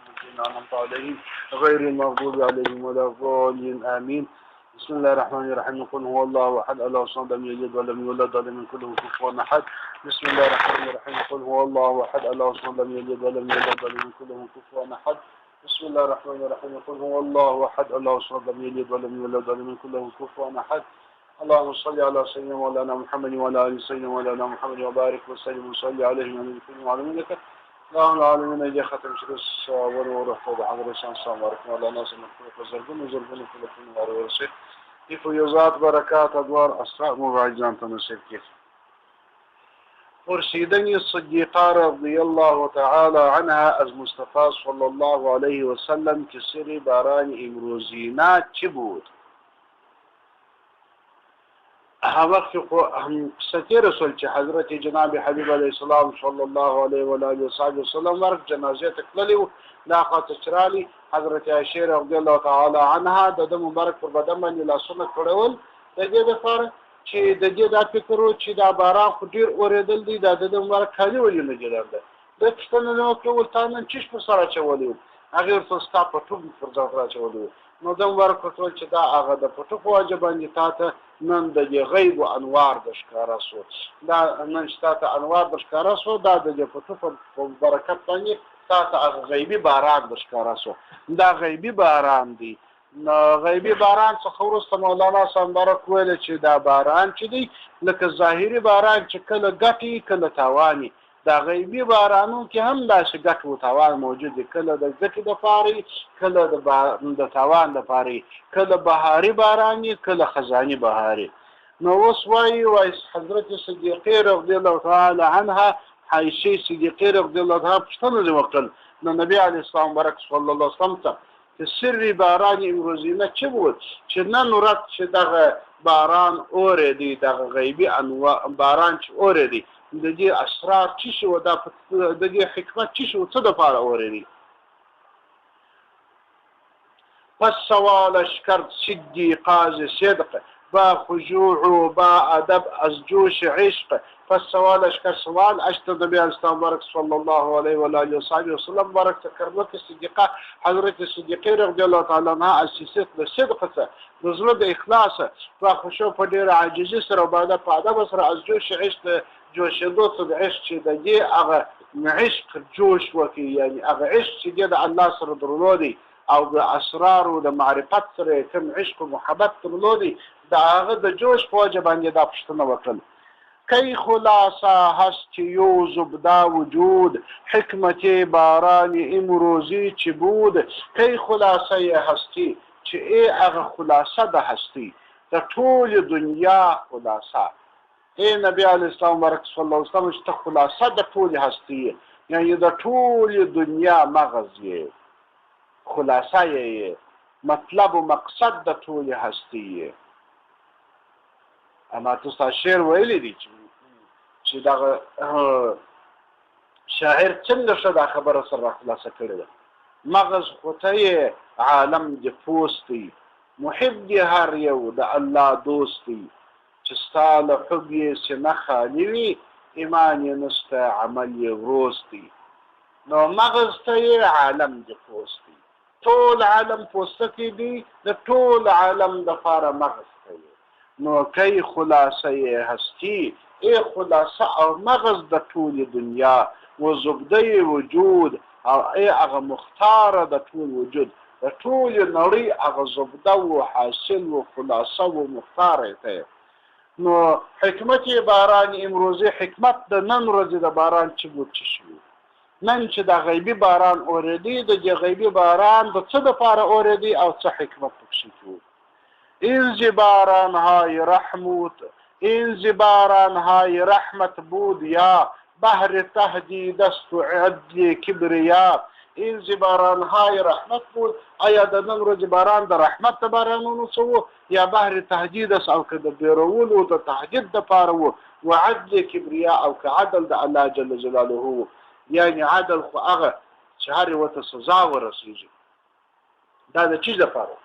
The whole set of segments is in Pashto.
الذين أنعمت عليهم غير المغضوب عليهم ولا الضالين آمين. بسم الله الرحمن الرحيم. قل هو الله أحد الله الصمد لم يلد ولم يولد ولم يكن له كفوا أحد. بسم الله الرحمن الرحيم. قل هو الله أحد الله الصمد لم يلد ولم يولد ولم يكن له كفوا أحد. بسم الله الرحمن الرحيم. قل هو الله أحد الله الصمد لم يلد ولم يولد ولم يكن له كفوا أحد. اللهم صل على سيدنا مولانا محمد وعلى آل سيدنا مولانا محمد وبارك وسلم وصلي عليه وعلى آله اللهم العالمين إذا ختم شرس ورورح وبحضر إنسان السلام عليكم وعلى ناس المكتوب وزرقون وزرقون كل كل ورسي يفوزات بركات أدوار أسراء مبعجان تنسيب كيف ورشيدني الصديقة رضي الله تعالى عنها از مصطفى صلى الله عليه وسلم كسري باران امروزينات چبود وقت قصتي رسول حضرت جناب حبيب عليه السلام صلى الله عليه وآله وسلم ورق جنازه تکللی لاقات چرالی حضرت عائشہ رضی الله تعالی عنها د مبارک پر بدن باندې لاسونه کړول د دې لپاره چې د دې د فکرو چې دا باران خو ډیر اوریدل دي د مبارک خالي ولې نه جوړل د پښتنو نو کول تاسو چش په سره چولې هغه ورته ستا په ټوب پر ځای راچولې نو د مبارک ټول چې دا هغه د پټو واجب باندې تاسو نن د غیب او انوار د ښکارا سو دا نن شته انوار د ښکارا سو دا د پټو په برکت باندې تاسو هغه غیبی باران د ښکارا سو دا غیبی باران دی غیبی باران څخه ورسته مولانا سمبارک ویل چې دا باران چې دی لکه ظاهری باران چې کله ګټي کله تاواني دا غیبی بارانو کې هم دا شګټ او تاوان موجود دي کله د ګټې د پاري کله د تاوان د پاري کله بهاري باراني کله خزاني بهاري نو اوس وایي حضرت صدیقه رضی الله تعالی عنها عائشہ صدیقه رضی الله تعالی پښتنه وکړل نو نبی علی السلام برک صلی الله علیه وسلم ته سری باران امروزینه چې وو چې نن ورځ چې دغه باران اورې دي دغه غیبی انواع باران چې اورې دي د دې اسرار چې شو د دې حکمت چې شو څه د پاره اورېدي پس سوال اشکر صدیقاز صدق با خشوع با ادب از جوش عشق پس سوال اشکر سوال اشتر نبی اسلام بارک صلی الله علیه و آله و سلم بارک تکرمت صدیقه حضرت صدیقه رضی الله تعالی عنها از صدق څخه د زړه د اخلاص با خشوع په ډیر عاجزی سره بعد په ادب سره از جوش عشق جوشیدو څه د عشق چې د دې هغه عشق جوش وکي یعنی هغه عشق چې د الله سره درلودي او د اسرار او د معرفت سره کوم عشق او محبت درلودي دا هغه د جوش په وجه باندې دا پښتنه وکړل کی خلاصه هست یو زبده وجود حکمت باران امروزی چی بود کی خلاصه هستی چې ای هغه خلاصه د هستی د ټول دنیا خلاصه اے نبی علیہ السلام بارک صلی الله علیه وسلم چې خلاصه د ټول هستی یعنی د ټول دنیا مغز یې خلاصه یې مطلب او مقصد د ټول هستی اما تاسو شعر ویلی دي چې دا شاعر څنګه شدا خبره سره خلاصه کړی مغز خوته عالم د پوستی محب دی هر یو د الله دوستی چې ستاله حب یې سینه خالي وي ایمان یې نسته عمل یې وروستی نو مغز ته عالم د پوستی ټول عالم پوستکی دی د ټول عالم د فاره مغز ته نو کی خلاصه هستی ای خلاصه او مغز د ټول دنیا و زبده وجود او ای هغه مختار د ټول وجود د ټول نړۍ هغه زبده او حاصل و خلاصه و مختار ته نو حکمت باران امروزی حکمت د نن ورځې د باران چې بوت شي نن چې د غیبی باران اوریدي د غیبی باران د څه د پاره اوریدي او څه حکمت پکې شو این باران های رحمت این باران های رحمت بود یا بحر تهدید است و عدل کبریا این باران های رحمت بود آیا د نن ورځې باران د رحمت بارانونو سو یا بحر تهدید است او که د بیرول او د تهدید د پاره وو و عدل کبریا او که عدل د الله جل جلاله یعنی عدل خو هغه چې هر وته سزا ورسیږي دا د چیز لپاره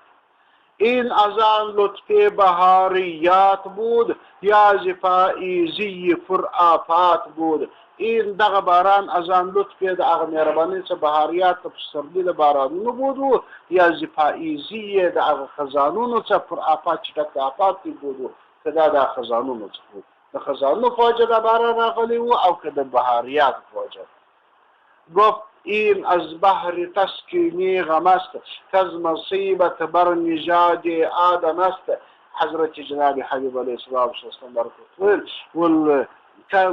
این از آن لطف بهاریات بود یا ز پاییزی پرآفات بود. این دغه باران از آن لطف د هغه مهربانۍ څخه بهاریات په پسرلي د بارانونو بود یا ز پاییزي د هغه خزانونو څخه پرآفات چې ډک د آفات بود که دا د خزانونو څخه د خزانو په وجه د باران راغلی و او که د بهاریات په وجه. گفت این از بحر تسکینی غم است کز مصیبت بر نژاد آدم است. حضرت جناب حبیب علیه السلام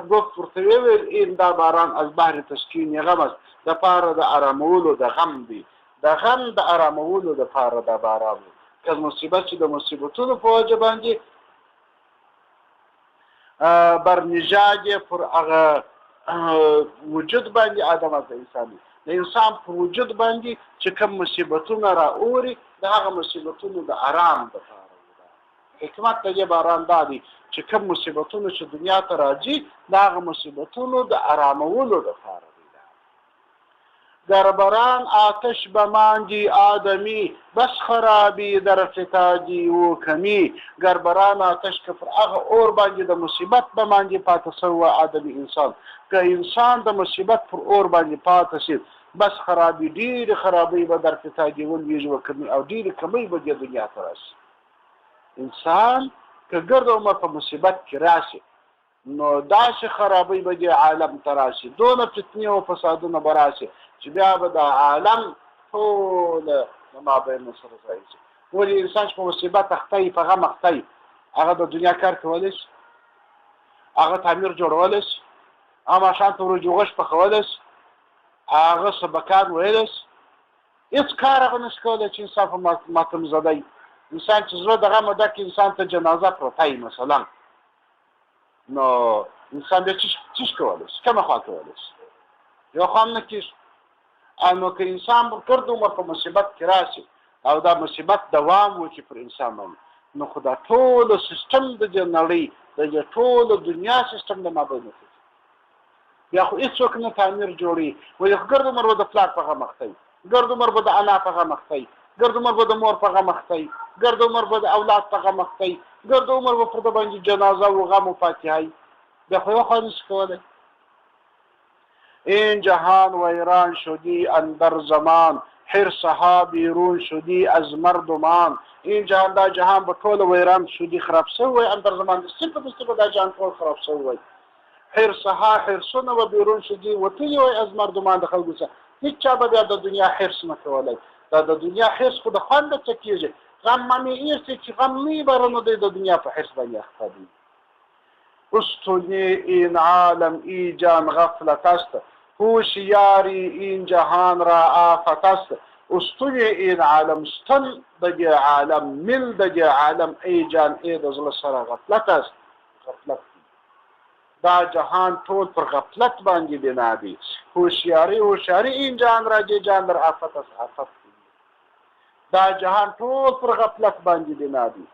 گفت ورته ویل این دا باران از بحر تسکینی غم است د پاره د ارامولو د غم دی، د غم د ارامولو د پاره د باران دی. کز مصیبت چې د مصیبتونو په وجه باندې بر نژاد پر هغه وجود باندې آدم از انسان د انسان پر وجود باندې چې کوم مصیبتونه را اوري د هغه مصیبتونو د آرام لپاره حکمت د باران دا دی چې کوم مصیبتونه چې دنیا ته راځي د هغه مصیبتونو د آرامولو لپاره دی. در باران آتش بماندی آدمی بس خرابی در فتادی و کمی. گر باران آتش که پر هغه اور باندې د مصیبت بماندی پاتې سوی آدمی انسان که انسان د مصیبت پر اور باندې پاتې شي بس خرابی ډېرې خرابۍ به در فتادی ولویږي و کمی او ډېرې کمی به دې دنیا ته راشي. انسان که ګرد عمر په مصیبت کې راشي نو داسې خرابۍ به دې عالم ته راشي، دونه فتنې او فسادونه به راشي چې بیا به د عالم ټول د مابین سره ځای شي. ولې انسان چې په مصیبت اخته وي په غم اخته وي هغه د دنیا کار کولی شي، هغه تعمیر جوړولی شي، هغه ماښام ته ورځ غوښ پخولی شي، هغه سبقان ویلی شي، هېڅ کار هغه نشي کولی چې انسان په ماتم زده وي. انسان چې زړه د غمه ډک انسان ته جنازه پرته وي مثلا نو انسان بیا څه کولی شي، کومه خوا کولی شي؟ یو خوا هم نه کېږي. نو که انسان ګرد عمر په مصیبت کې راشي او دا مصیبت دوام وکړي پر انسان باندې نو خو دا ټول سیستم د دې نړۍ د ټول دنیا سیستم د مابین کې بیا خو هېڅوک نه تعمیر جوړوي. ولې خو ګرد عمر به د پلار په غم اخته وي، ګرد عمر به د انا په غم اخته وي، ګرد عمر به د مور په غم اخته وي، ګرد عمر به د اولاد په غم اخته وي، ګرد عمر به پر د باندې جنازه و غم و فاتحه وي. بیا خو یو خوا نشي کولی. این جهان ویران شدی اندر زمان حرصها بیرون شدی از مردمان. این جهان دا جهان به ټول ویران شدی خراب شوی اندر زمان صفه په صفه دا جهان ټول خراب شوی. حرصها حرصونه و بیرون شدی وتلی وی از مردمان د خلکو څخه هیڅ چا به بیا د دنیا حرص نه کولی. دا د دنیا حرص خو د خوند څه کېږي غم مې ایستی چې غم نه بره نو دی د دنیا په حرص باندې اخته دی. استونی این عالم ای جان غفلت است هوشیاری این جهان را آفت است. استونی این عالم ستن دگی عالم مل دگی عالم ای جان ای د زړه سره غفلت است. غفلت دا جهان ټول پر غفلت باندې بنا دی. هوشیاری این جهان را دی جان در آفت است. آفت دا جهان ټول پر غفلت باندې بنا دی.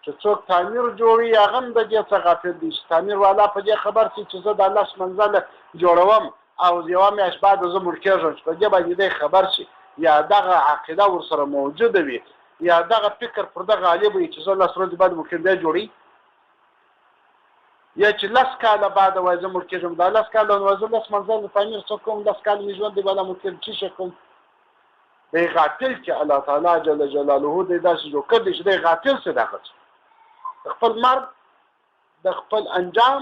چې څوک تعمیر جوړي هغه هم د دې څخه غافل دي چې تعمیر والا په دې خبر شي چې زه د الله منزل جوړوم او یوه میاشت بعد زه مړ کېږم چې په دې باندې دی خبر شي یا دغه عقیده ورسره موجوده وي یا دغه فکر پر دغه غالب وي چې زه لس ورځې بعد ممکن بیا جوړي یا چې لس کاله بعد وایي زه مړ کېږم دا لس کاله نو زه لس منزل تعمیر څه کوم لس کاله مې ژوند دی بله ممکن څه شی کوم دی غافل چې الله تعالی جل جلاله دی داسې جوړ کړ دی چې دی غافل څه دغه د خپل مرګ د خپل انجام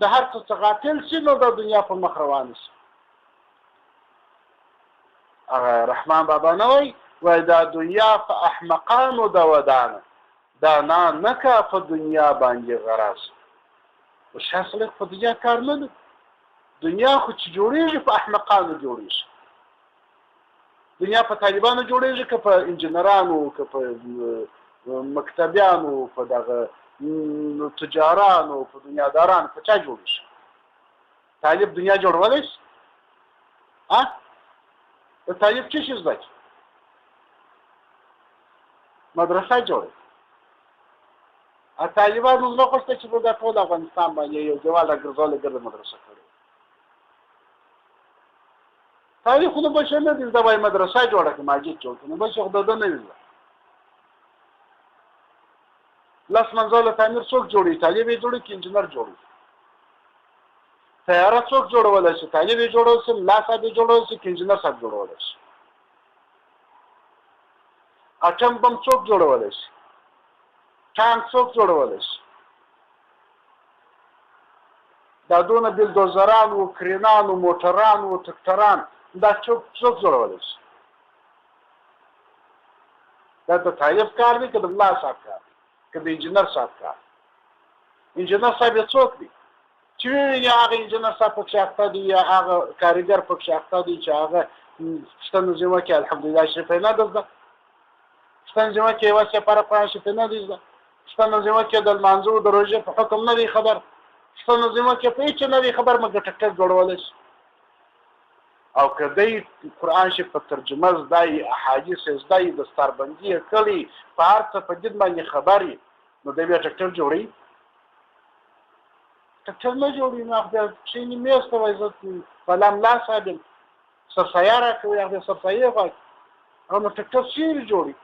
د هر څه څخه غافل شي نو د دنیا په مخ روان شي. رحمان بابا نه وایي دا دنیا په احمقانو د ودانه دانا نکه په دنیا باندې غراز. خو شخص په دنیا کار نه ده. دنیا خو چې جوړېږي په احمقانو جوړېږي. دنیا په طالبانو جوړېږي که په انجنیرانو که په مکتبیانو په دغه تجارانو په دنیادارانو په چا جوړېږي؟ طالب دنیا جوړولی شي؟ د طالب څه شي زده کړي؟ مدرسه جوړوي. طالبانو زړه غوښته چې موږ ټول افغانستان باندې یو دیوال راګرځولی ګرده مدرسه کړې. طالب خو نو بل شی نه دي زده وایي مدرسه جوړه کړي مسجد جوړ کړي نو بل شی خو د ده نه وي زده. لاس منځله تعمیر څوک جوړي؟ طالب یې جوړي کې انجنیر جوړي. طیاره څوک جوړولای شي؟ طالب یې جوړول شي، ملا صاحب یې جوړول شي، کې انجنیر صاحب جوړولای شي. اټم بم څوک جوړولای شي؟ ټانک څوک جوړولای شي؟ دا دونه بلدوزران او کرینان او موټران او ټکټران دا څوک جوړولای شي؟ دا د طالب کار دی که د ملا صاحب کار دی که د انجنیر صاحب کار؟ انجنیر صاحب یې څوک دی چې ویني هغه انجنیر صاحب پکې اخته دی یا هغه کاریګر پکې اخته دی چې هغه شته نظمه کې الحمدلله شریفه نه ده زده، شته نظمه کې یوه سپاره قرآن شریف نه دی زده، شته نظمه کې د لمانځه د روژې په حکم نه دی خبر، شته نظمه کې په هېڅ نه دی خبر، مګر ټکټر جوړولی شي. او که دی قرآن شریف په ترجمه زده یي، احادیث زده یي، دستاربندي یې کړي، په هر څه په دین باندې خبر یي، نو دی بیا ټکټر جوړوي؟ ټکټر نه جوړوي. نو هغه کښېني میز ته وایي زه فلا ملا صاحب یم، سرسایه راکوي، هغه سرسایه غواړي، او نو ټکټر چېرې جوړي؟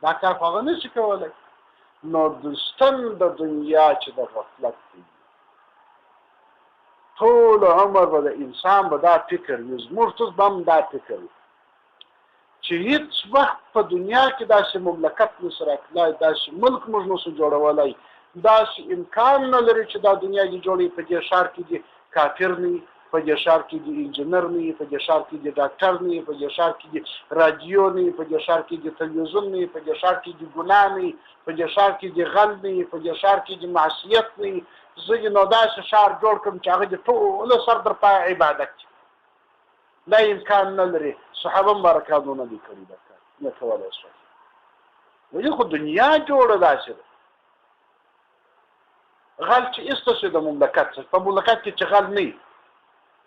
دا کار خو هغه نه شي کولی. نو د ستن د دنیا چې د غفلت دی، ټول عمر به د انسان به دا فکر وي، زموږ ټول به هم دا فکر وي چې هېڅ وخت په دنیا کې داسې مملکت نشي راکړلی، داسې ملک موږ نشو جوړولی، داسې امکان نه لري چې دا دنیا دې جوړوي. په دې ښار کې دې کافر نه وي، په دې ښار کې دې انجینر نه وي، په دې ښار کې دې ډاکټر نه وي، په دې ښار کې دې رادیو نه وي، په دې ښار کې دې تلویزیون نه وي، په دې ښار کې دې ګناه نه وي، په دې ښار کې دې غل نه وي، په دې ښار کې دې معصیت نه وي. زه دې نو داسې ښار جوړ کړم چې هغه دې ټوله سر در پای عبادت کړي. دا امکان نه لري. صحابه مبارکانو نه دي کړي دا کار، نه کولی شي. وایي خو دنیا جوړه داسې ده. غل چې ایسته شي د مملکت څخه، په مملکت کې چې غل نه وي،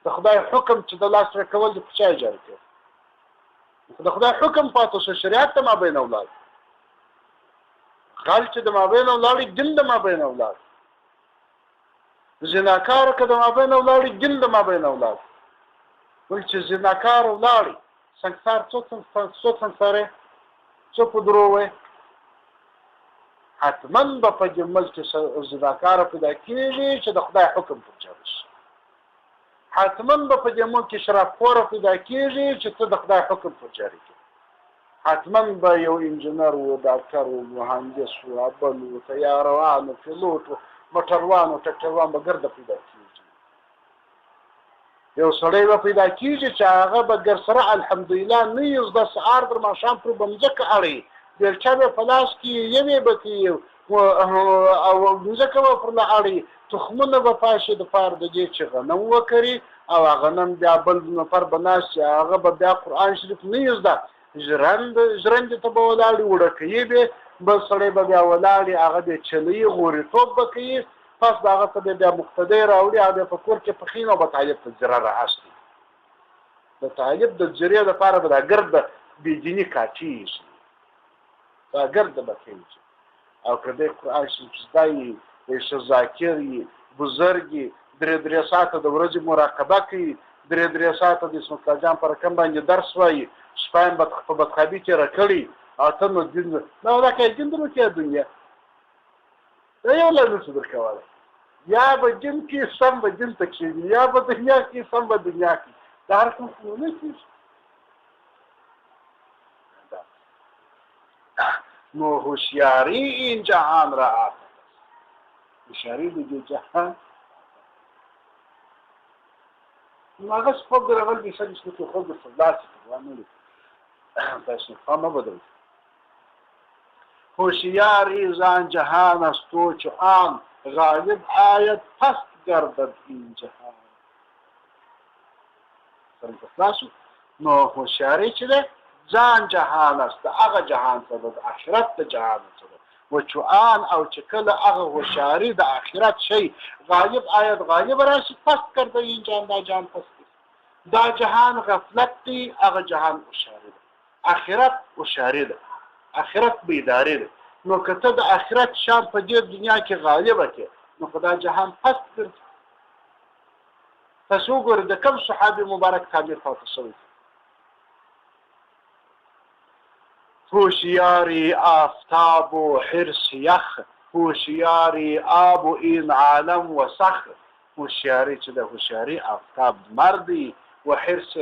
د خدای حکم چې د لاس راکول د چا جاري کوي؟ د خدای حکم پاتې شو، شریعت ته مابین ولاړ. غل چې د مابین ولاړ، دین د مابین ولاړ. زناکار که د مابین ولاړ، دین د مابین ولاړ. وایي چې زناکار ولاړ، سنګسار څوک سنګسارې، څوک په درو وایي؟ حتما به په دې ملک کې زناکاره پیدا کېږي چې د خدای حکم پر جاري شي. حتما به په دې ملک کې شرابخوره پیدا کېږي چې ته د خدای حکم پر جاري کړي. حتما به یو انجینر و، ډاکټر و، مهندس و، ابل و، طیاروان و، پیلوټ و، موټروان و، ټکټروان به ګرده پیدا کېږي. یو سړی به پیدا کېږي چې هغه به ګر سره الحمدلله نه یې زده، سهار تر ماښام پورې به مځکه اړوي، بیلچه به په لاس کې یوې به کوي او مځکه به پرله اړوي، تخمونه به پاشي د پاره د دې چې غنم وکري، او غنم بیا بل نفر به ناست چې هغه به بیا قرآن شریف نه یې زده، ژرندې ته به ولاړي، وړکیې به بل سړی به بیا ولاړي، هغه به چلوي، غوریتوب به کوي، پس د هغه ته بیا مقتدی راوړي، هغه په کور کې پخینه او به طالب ته زره رااستي. د طالب د زرې لپاره به دا ګرده بېدیني کاټېږي، دا ګرده به کېږي. او که دی قرآن شریف زده یي، ښه ذاکر یي، بزرګ یي، درې ساعته د ورځې مراقبه کوي، درې ساعته د اسمت الله جان په رقم باندې درس وایي، شپه یې په بدخوابي تېره کړي، اته نو دین نه دا که دین درو کې دنیا دا یو لا نشو درکولی. یا به دین کې سم به دین ته کښېني، یا به دنیا کې سم به دنیا کې. دا هر کوم خو نه کېږي. نو هوشیاری این جهان را آفت است. هوشیاری دیگه جهان هغه خود در اول بیشترش که خود به صداسی که داشت نفهم بدرد. هوشیاری زان جهان است و چو آن غالب آید پست گردد این جهان. سرم پسلاسو نو هوشیاری چه ده؟ ځان جهان است، هغه جهان څه ده؟ د آخرت د جهان څه ده؟ و چو آن او چې کله هغه هوښیاري د آخرت شي غالب آید، غالب راشي، پست کرده این جهان، دا جهان پست دی. دا جهان غفلت دی، هغه جهان هوښیاري ده. آخرت هوښیاري ده، آخرت بیداري ده. نو که ته د آخرت شان په دې دنیا کې غالبه کې، نو خو دا جهان پست ګرځي. تاسو وګورئ د کوم صحابي مبارک تعبیر پاتې شوی؟ هوشیاری آفتاب و حرص یخ، هوشیاری آب و این عالم و سخ. هوشیاری چې د هوشیاری آفتاب مردی و حرص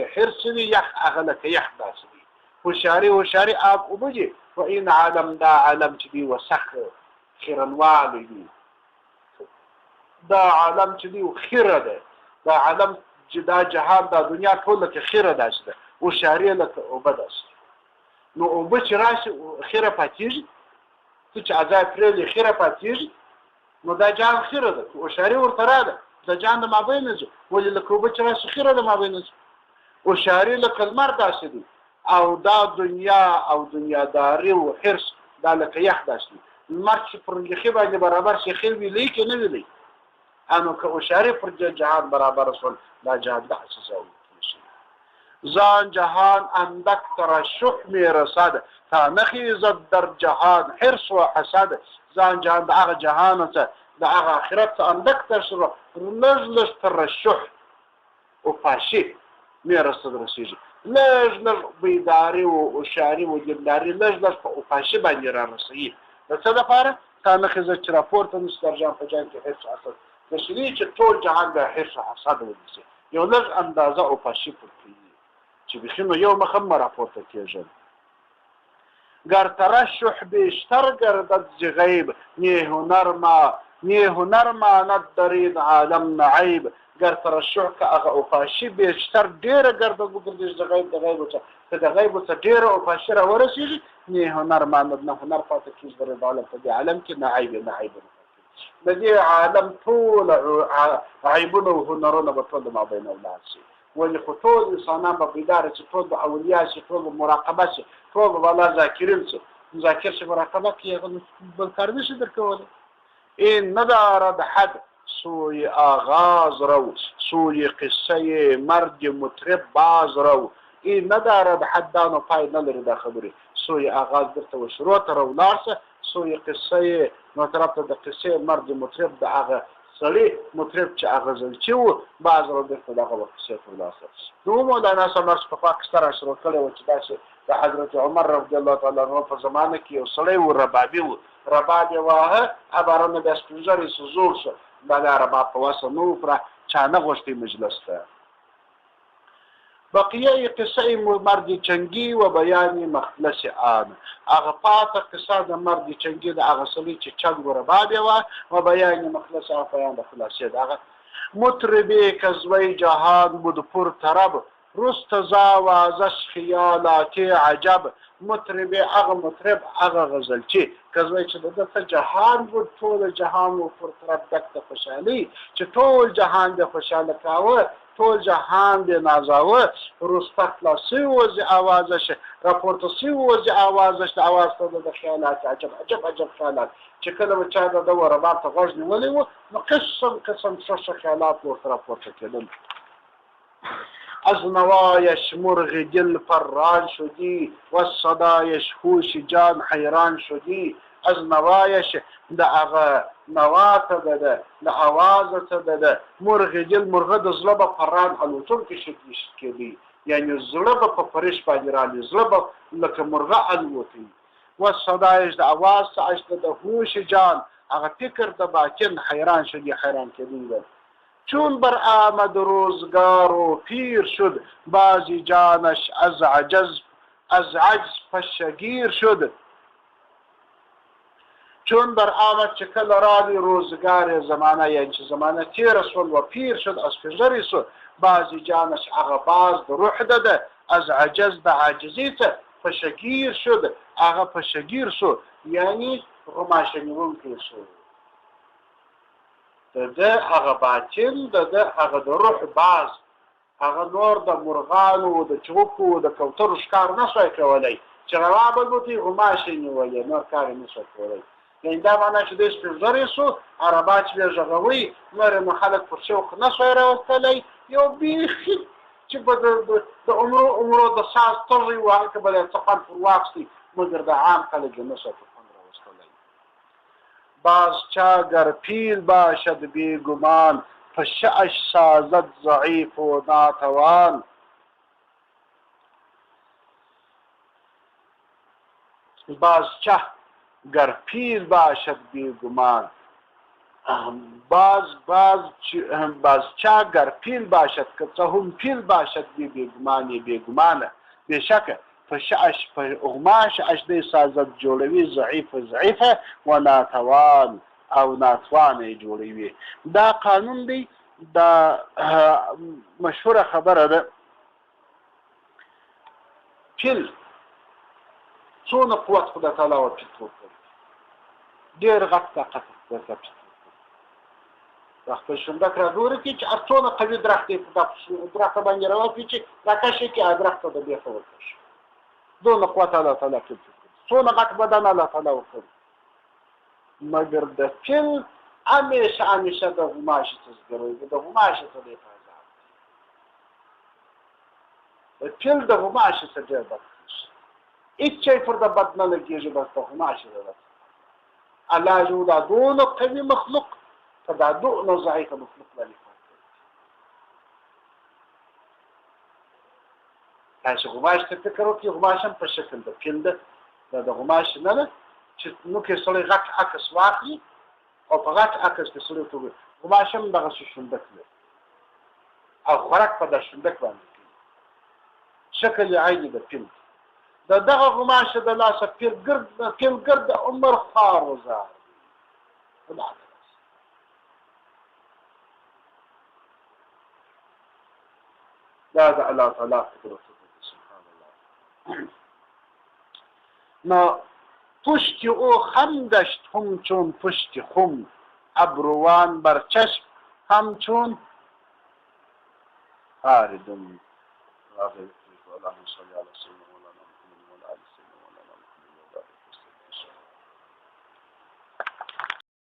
دی یخ هغه لکه یخ داسې دی. هوشیاری آب اوبه و این عالم دا عالم چې دی و سخ خیرنوالی دی. دا عالم چې دی خیره ده، دا عالم چې دا جهان دا دنیا ټول لکه خیره داسې ده، هوشیاری لکه اوبه داسې. نو اوبه چې راشي خیره پاتېږي، ته چې اځای پرېږدي خیره پاتېږي، نو دا جهان خیره ده. هوشیاري ورته راده د جهان د مابین نه ځي، ولې لکه اوبه چې راشي خیره د مابین نه ځي. هوشیاري لکه لمر داسې دی، او دا دنیا او دنیاداري او حرص دا لکه یخ داسې دی. لمر چې پر یخي باندې برابر شي خیر ویلی که نه ویلی، نو که هوشیاري پر جهان برابر شول دا جهان داسې ځای زان جهان اندک ترشح می رسد، تا نخیزد در جهان حرص و حسد. زان جهان دا اغا جهان تا دا اغا آخرت تا اندک ترشح لج ترشح و پاشی می رسد رسیجی، لج بیداری و اشاری و دلداری لج و پاشی بندی را رسیجی. دا سه دفاره تا نخیزد چرا پورتا نیست در جهان پجان که حرص و حسد نشدی چه طول جهان دا حرص و حسد ونیسی یو لج اندازه و پاشی پرکی چې بخینو یو مخم راپورته کېږي. گر ترشح بیشتر گردد ز غیب، نی هنر ماند در این عالم نعیب. گر ترشح که اغا اوفاشی بیشتر ډیره گردد وګرځي ز غیب، د غیب څخه که د غیب څخه ډیره اوفاشي راورسېږي، نی هنر ماند نه هنر پاتې کېږي در عالم، په دې عالم کې نعیب د دې عالم ټول عیبونه او هنرونه به ټول مابین ولاړ شي. ولې خو ټول انسانان به بیداره شي، ټول به اولیا شي، ټول به مراقبه شي، ټول به الله ذاکرین شي. ذاکر شي مراقبه کوي بل کار نشي درکولی. این ندارد حد سوی آغاز رو، سوی قصه مرد مطرب باز رو. این ندارد حدان و پای نلري دا خبرې، سوی آغاز درته و شروع ته راولاړ شه، سوی قصه نو طرف ته د قصه مرد مطرب د هغه سړی مطرب چې اغزلچي و بعض را بیرته دغه وقصې ته ولاړ. نو مولانا سمرس په پاکستان شروع کړی و چې داسې د حضرت عمر رضی الله تعالی عنه په زمانه کې یو سړی و ربابي و، رباب یې واهه عبارانه بیا سپین ږیری سو زوړ شو، دا رباب په وسه نه وپره چا نه غوښتي مجلس ته. بقیه قصه مرد چنگی و بیان مخلص آن، هغه پاته قصه د مرد چنگی د هغه سړي چې چنګ و رباب یې و بیان مخلص آن بیان د خلاصې د هغه. مطربی کزوی جهان بود پر طرب، رست زاوازش خیالات عجب. مطربی هغه مطرب هغه غزلچی کزوی چې دغه جهان بود ټول جهان و پر طرب دک د خوشحالي، چې ټول جهان د خوشاله کاوه، ټول جهان د نازاوه. رسته خلاصي وځي اوازش، راپورته سی وځي اوازش، د اواز ته د خیالات عجب عجب عجب خیالات. چې کله به چا د رباب ته غوږ نیولی و نو قسم قسم ښه خیالات ورته راپورته کېدل. از نوایش مرغ دل پران شدی و صدایش هوش جان حیران شدی. از نوایش د هغه نوا ته ده، د اواز ته ده. مرغ دل مرغه د زړه به پران الوتونکی کېدی، یعنې زړه به په فرش باندې رالي، زړه به لکه مرغه الوتی. و صدایش د اواز څخه د هوش جان هغه فکر د باطن حیران شدی، حیران کېدی. چون بر آمد روزگار و پیر شد، بازی جانش از عجز پشگیر شد. چون بر آمد چې کله راغی روزگار زمانه، یعنی چې زمانه تیر شول و پیر شد از پژری شد، بازی جانش هغه باز د روح ده از عجز د عاجزی ته پشگیر شد، هغه پشگیر شو یعنی غماشه نیونکی شو. ده هغه باطن ده هغه د روح باز، هغه نور د مرغانو د چوکو د کوترو ښکار نشوی کولی، چې روا بلوتي غماشې نیولې نور کار یې نشوی کولی. یعنې دا معنا چې دی سپین ږیری سو، عربا چې بیا غږوي نور نو خلک پر شوق نشوی راوستلی. یو بیخي چې به د عمرو د ساز تږی و هلته به یې څه خوند پر واخیستي، مګر د عام خلک یې نشوی پر خوند راوستلی. باز چاگر پیل باشد بیگمان، فشعش سازد ضعیف و ناتوان. بازچه گر پیل باشد بیگمان بازچه گر پیل باشد که څه هم پیل باشد بیگمان بیگمانه بشکه فشعش اغماش اشده سازد جوړوي ضعیفه و ناتوان او ناتوانه جوړوي. دا قانون دی، دا مشهوره خبره ده. پیل څونه قوت خدای تعالی ورته ورکړي، ډېر غټ طاقت ورته ورکړي. خپل شونډک را ګوري چې هر څونه قوي درخت دی، په درخته باندې راوځي چې راکشي کې درخت ته بیخه ورکړي. دونه قوت الله تعالی کوي، څونه غټ بدن الله تعالی ورکړي. مګر د پیل همیشه د غوماشي تذکروي، د غوماشي څه دی فازار. د پیل د غوماشي څه ډېر بد هیڅ شی پر د بد نه لګېږي، بس د غوماشي ده. الله یو دا دونه قوي مخلوق په دا دونه ضعیفه مخلوق باندې تاسو غوماش ته فکر وکړئ. غوماش هم په شکل د پیل ده، دا د غوماش نه ده چې نو کې سړی غټ عکس واخلي او په غټ عکس کې سړی توګه غوماش هم دغسې شونډک لري او خوراک په دا شونډک باندې کوي، شکل یې عین د پیل. د دغه غوماشه د لاسه پیل ګرد عمر خوار وزار. دا د الله تعالی قدرت سبحان الله. نه پشت او خم گشت همچون پشت خم، ابروان بر چشم همچون آردم. اللهم صل علی سیدنا